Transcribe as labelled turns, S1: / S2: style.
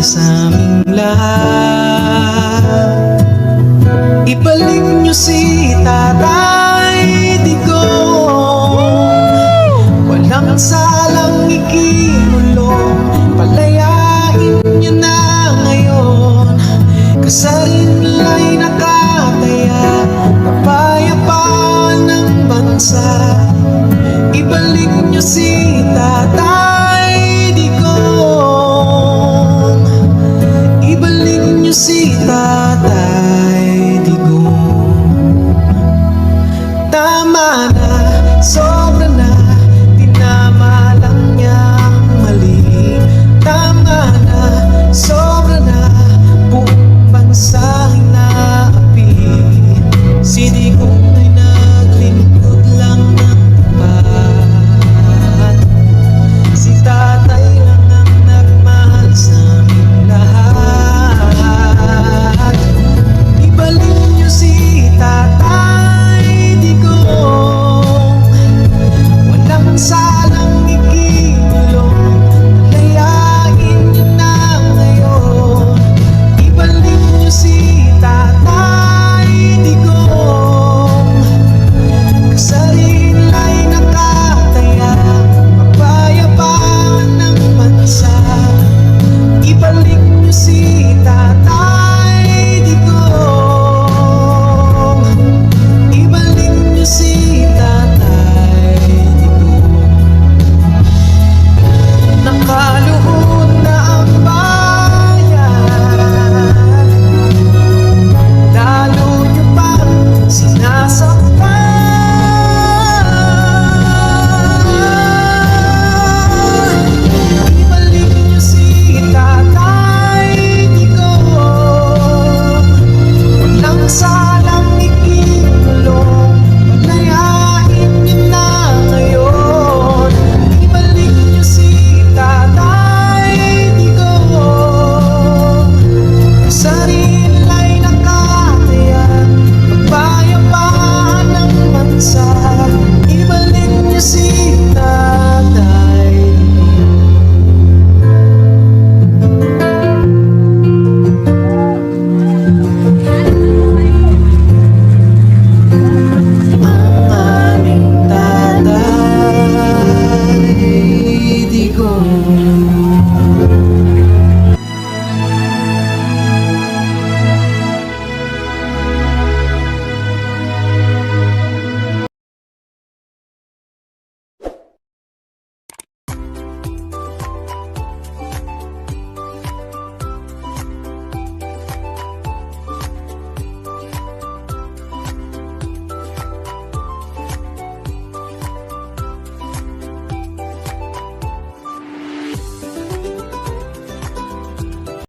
S1: sa aming lahat. Ibalik niyo si Tatay Digong, walang salang ikinulong. Palayain niyo na ngayon, kasarinlay nakataya, kapayapaan ng bansa. Ibalik niyo si Tatay Digong, ibalik niyo si Tatay Digong. Tama na, sobra na, tinama lang niya ang mali. Tama na, sobra na, buong bansa inaapi. Si Digong ay naglingkod lang ng tapat, si Tatay lang ang nagmahal sa aming lahat. Ibalik niyo si Tatay Digong, walang salang ikinulong. Palayain niyo na ngayon, ibalik niyo si Tatay Digong, kasarinlay nakataya, kapayapaan ng bansa. Ibalik niyo si Tatay Digong, ibalik niyo si Tatay Digong. Nakaluhod na ang bayan, lalo niyo pang sinasaktan. Ibalik niyo si Tatay Digong, walang salang ikinulong. Palayain niyo na ngayon, ibalik niyo si Tatay Digong, kasarinlay nakataya, kapayapaan ng bansa. Ibalik niyo si Tatay ang aming Tatay Digong.